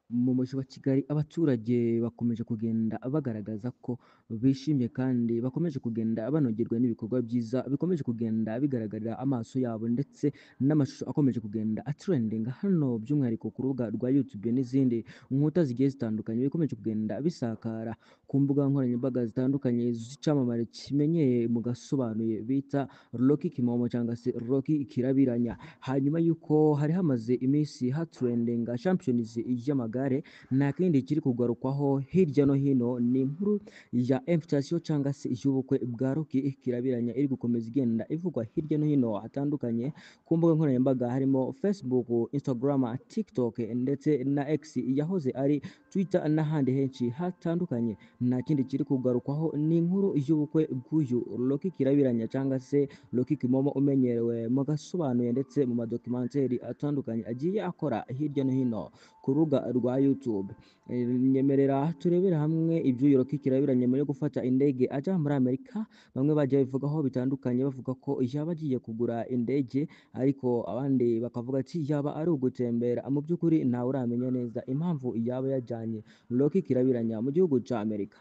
Mu mujyi wa Kigali abaturage bakomeje kugenda bagaragaza ko bishimye kandi bakomeje kugenda banogerwa n'ibikorwa byiza bikomeje kugenda bigaragarira amaso yabo ndetse n'amashusho akomeje kugenda atrendinga hano by'umwihariko ku rubuga rwa YouTube n'izindi nkuta zigiye zitandukanye bikomeje kugenda bisakara ku mbuga nkoranyambaga zitandukanye z'icyamamare kimenyeye mu gasobanuye bita Rocky Kimomo cyangwa se Rocky Kirabiranya hanyuma y'uko hari hamaze iminsi hatrendinga Champions y'amagare nta kindi kiri kugarukwaho hirya no hino ni inkuru ya invitation cyangwa se y'ubukwe bwa Rocky Kirabiranya iri gukomeza igenda ivugwa hirya no hino hatandukanye ku mbuga nkoranyambaga harimo Facebook, Instagram, TikTok ndetse na X yahoze ari Twitter n'ahandi henshi hatandukanye nta kindi kiri kugarukwaho ni inkuru y'ubukwe bw'uyu Rocky Kirabiranya cyangwa se Rocky Kimomo umenyerewe mu gasobanuye ndetse mu madocumentary atandukanye agiye akora hirya no hino ku rubuga rwa YouTube. Nyemerera turebere hamwe iby'uyu Rocky Kirabiranya nyuma yo gufata indege ajya muri Amerika, bamwe bagiye bivugaho bitandukanye bavuga ko yaba agiye kugura indege ariko abandi bakavuga ati yaba ari ugutembera, mu by'ukuri ntawe uramenya neza impamvu yaba yajyanye Rocky Kirabiranya mu gihugu cya Amerika.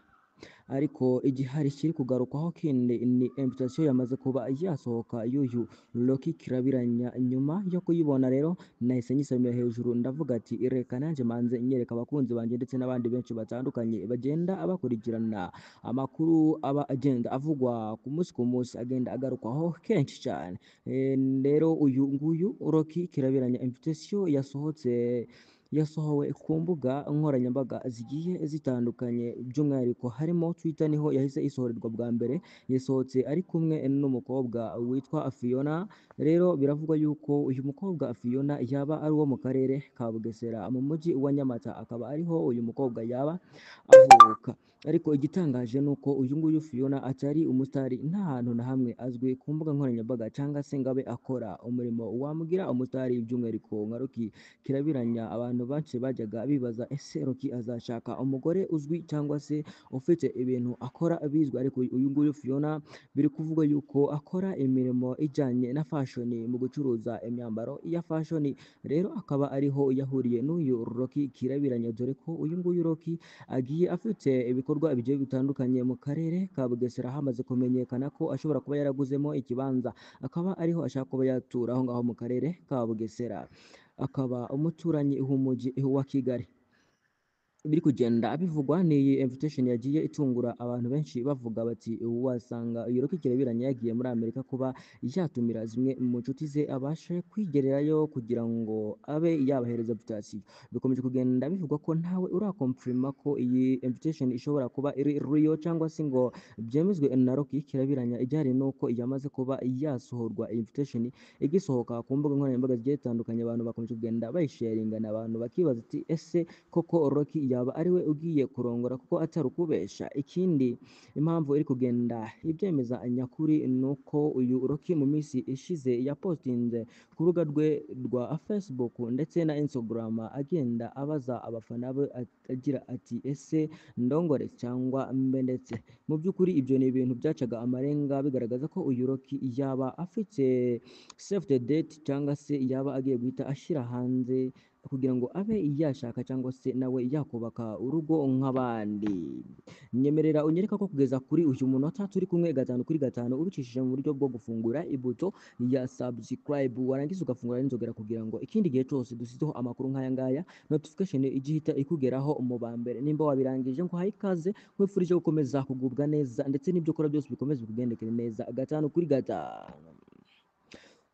Ariko igihari kiri kugarukwaho kindi ni invitation yamaze kuba yasohoka y'uyu Rocky Kirabiranya. Nyuma yo kuyibona rero nahise nyisomera hejuru ndavuga ati reka nanjye manze nyereka abakunzi banjye ndetse n'abandi benshi batandukanye bagenda bakurikirana amakuru aba agenda avugwa ku munsi agenda agarukwaho kenshi cyane. Rero uyu nguyu Rocky Kirabiranya invitation yasohowe ku mbuga nkoranyambaga zigiye zitandukanye by'umwihariko harimo Twitter niho yahise isohorerwa bwa mbere, yasohotse ari kumwe n'umukobwa witwa Fiona. Rero biravugwa yuko uyu mukobwa Fiona yaba ari uwo mu karere ka Bugesera mu mujyi wa Nyamata, akaba ariho uyu mukobwa yaba avuka. Ariko igitangaje ni uko uyu nguyu Fiona atari umusitari, nta hantu na hamwe azwi ku mbuga nkoranyambaga cyangwa se ngo abe akora umurimo wamugira umusitari by'umwihariko nka Rocky Kirabiranya. Abantu benshi bajyaga bibaza ese Rocky azashaka umugore uzwi cyangwa se ufite ibintu akora bizwi, ariko uyu nguyu Fiona biri kuvugwa yuko akora imirimo ijyanye na fashion mu gucuruza imyambaro ya fashion. Rero akaba ariho yahuriye n'uyu Rocky Kirabiranya, dore ko uyu nguyu Rocky agiye afite ibikorwa bigiye bitandukanye mu karere ka Bugesera, hamaze kumenyekana ko ashobora kuba yaraguzemo ikibanza akaba ariho ashaka kuba yatura aho ngaho mu karere ka Bugesera, akaba umuturanyi w'umujyi wa Kigali. Biri kugenda bivugwa ni iyi invitation yagiye itungura abantu benshi bavuga bati wasanga uyu Rocky Kirabiranya yagiye muri Amerika kuba yatumira zimwe mu nshuti ze abashe kwigererayo kugira ngo abe yabahereza invitation. Bikomeje kugenda bivugwa ko ntawe urakomfirima ko iyi invitation ishobora kuba iri real cyangwa se ngo byemezwe na Rocky Kirabiranya. Ijyari nuko yamaze kuba yasohorwa invitation igisohoka ku mbuga nkoranyambaga zigiye zitandukanye, abantu bakomeje kugenda bayisharingana, abantu bakibaza ati ese koko Rocky yaba ari we ugiye kurongora kuko atari ukubesha. Ikindi impamvu iri kugenda ibyemeza nyakuri ni uko uyu Rocky mu minsi ishize yapostinze ku rubuga rwe rwa Facebook ndetse na Instagram agenda abaza abafana be agira ati ese ndongore cyangwa mbe ndetse. Mu by'ukuri ibyo ni ibintu byacaga amarenga bigaragaza ko uyu Rocky yaba afite save the date cyangwa se yaba agiye guhita ashyira hanze kugira ngo abe yashaka cyangwa se nawe yakubaka urugo nk'abandi. Nyemerera unyereka ko kugeza kuri uyu munota turi kumwe 5 kuri 5 ubicishije mu buryo bwo gufungura ibuto ya subscribe, warangiza ugafungura n'inzogera kugira ngo ikindi gihe cyose dusizeho amakuru nk'aya ngaya notification igihita ikugeraho mu ba mbere. Nimba wabirangije ngo haye ikaze, nkwifurije gukomeza kugubwa neza ndetse n'ibyo ukora byose bikomeze bikugendekere neza 5 kuri 5.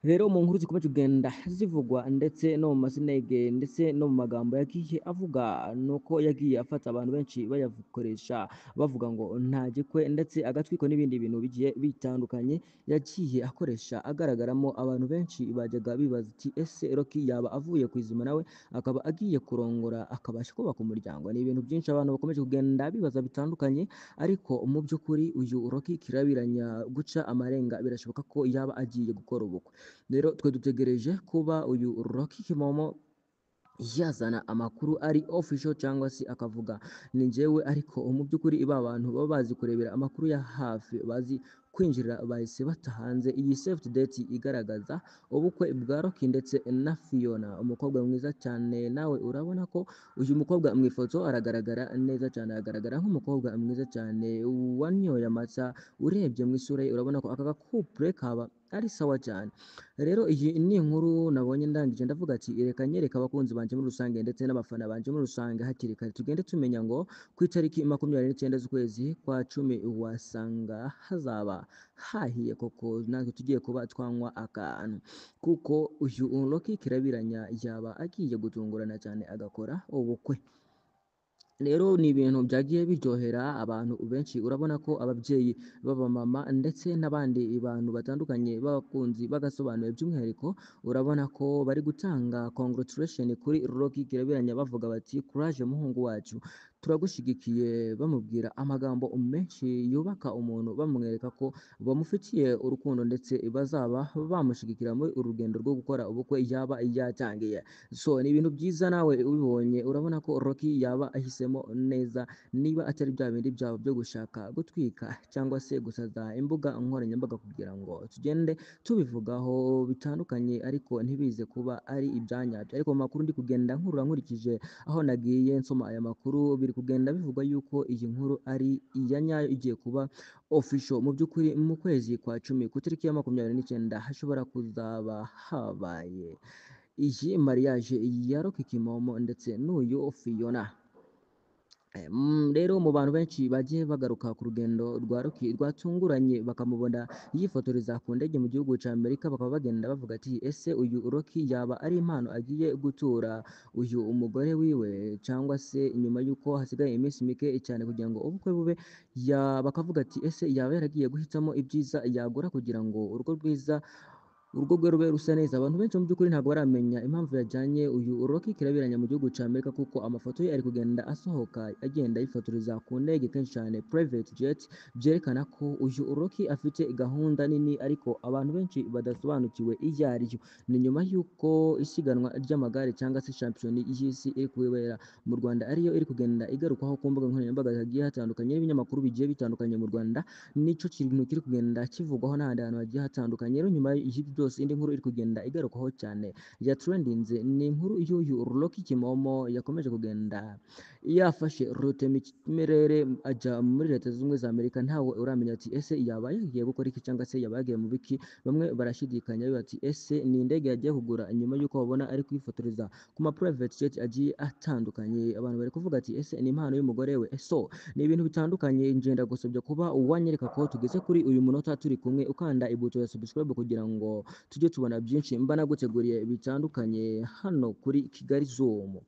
Rero mu nkuru zikomeje kugenda zivugwa ndetse no mu masinege ndetse no mu magambo yagiye avuga nuko yagiye afata abantu benshi bayakoresha bavuga ngo nta gikwe ndetse agatwiko n'ibindi bintu bigiye bitandukanye yagiye akoresha agaragaramo. Abantu benshi bajyaga bibaza ati ese Rocky yaba avuye ku izima nawe akaba agiye kurongora akabasha kubaka umuryango. Ni ibintu byinshi abantu bakomeje kugenda bibaza bitandukanye, ariko mu by'ukuri uyu Rocky Kirabiranya guca amarenga birashoboka ko yaba agiye gukora ubukwe. Rero twe dutegereje kuba uyu Rocky Kimomo yazana amakuru ari official cyangwa se akavuga ni njyewe, ariko mu by'ukuri ba bantu baba bazi kurebera amakuru ya hafi, bazi kwinjira bahise bata hanze iyi save date igaragaza ubukwe bwa Rocky ndetse na Fiona, umukobwa mwiza cyane. Nawe urabona ko uyu mukobwa mu ifoto aragaragara neza cyane, agaragara nk'umukobwa mwiza cyane wanyoye amata, urebye mu isura ye urabona ko aka couple kaba ari sawa cyane. Rero iyi ni inkuru nabonye ndangije ndavuga ati reka nyereka abakunzi banje muri rusange ndetse n'abafana banje muri rusange hakiri kare, tugende tumenya ngo ku itariki 29 z'ukwezi kwa cumi wasanga hazaba hahiye koko, natwe tugiye kuba twanywa akantu, kuko uyu Rocky Kirabiranya yaba agiye gutungurana cyane agakora ubukwe. Rero ni ibintu byagiye biryohera abantu benshi, urabona ko ababyeyi b'abamama ndetse n'abandi bantu batandukanye b'abakunzi bagasobanuye, by'umwihariko urabona ko bari gutanga congratulation kuri Rocky Kirabiranya bavuga bati courage muhungu wacu, turagushyigikiye, bamubwira amagambo menshi yubaka umuntu, bamwereka ko bamufitiye urukundo ndetse bazaba bamushyigikira muri uru rugendo rwo gukora ubukwe yaba yatangiye. So ni ibintu byiza, nawe ubibonye urabona ko Rocky yaba ahisemo neza, niba atari bya bindi byabo byo gushaka gutwika cyangwa se gusaza imbuga nkoranyambaga kugira ngo tugende tubivugaho bitandukanye ariko ntibize kuba ari ibyanyabyo. Ariko mu makuru ndi kugenda nkurura nkurikije aho nagiye nsoma aya makuru, biri kugenda bivugwa yuko iyi nkuru ari iya nyayo igiye kuba official. Mu by'ukuri mu kwezi kwa cumi ku itariki ya 29 hashobora kuzaba habaye iyi mariage ya Rocky Kimomo ndetse n'uyu Fiona. Rero mu bantu benshi bagiye bagaruka ku rugendo rwa Rocky rwatunguranye bakamubona yifotoreza ku ndege mu gihugu cya Amerika, bakaba bagenda bavuga ati ese uyu Rocky yaba ari impano agiye gutura uyu umugore wiwe, cyangwa se nyuma y'uko hasigaye iminsi mike cyane kugira ngo ubukwe bube, bakavuga ati ese yaba yaragiye guhitamo ibyiza yagura kugira ngo urugo rwe rube rusa neza. Abantu benshi mu by'ukuri ntabwo baramenya impamvu yajyanye uyu Rocky Kirabiranya mu gihugu cya Amerika, kuko amafoto ye ari kugenda asohoka agenda yifotoreza ku ndege kenshi cyane private jet, byerekana ko uyu Rocky afite gahunda nini ariko abantu benshi badasobanukiwe iyo ari yo. Ni nyuma y'uko isiganwa ry'amagare cyangwa se shampiyoni y'isi iri kubera mu Rwanda ariyo iri kugenda igarukwaho ku mbuga nkoranyambaga hagiye hatandukanye n'ibinyamakuru bigiye bitandukanye mu Rwanda, nico kintu kiri kugenda kivugwaho n'ahandi hantu hagiye hatandukanye. Rero nyuma y'ibyo byose indi nkuru iri kugenda igarukaho cyane ya trendinze ni inkuru y'uyu Rocky Kimomo yakomeje kugenda yafashe rutemikirere ajya muri Leta Zunze Ubumwe za Amerika, ntawe uramenya ati ese yaba yagiye gukora iki cyangwa se yaba yagiye mu biki. Bamwe barashidikanya bati ese ni indege yagiye kugura nyuma y'uko babona ari kwifotoreza ku ma private jet agiye atandukanye. Abantu bari kuvuga ati ese ni impano y'umugore we. So ni ibintu bitandukanye, ngenda gusabye kuba uwanyereka ko tugeze kuri uyu munota turi kumwe, ukanda ibuto ya subscribe kugira ngo tujye tubona byinshi mba naguteguriye bitandukanye hano kuri Kigali Zoom.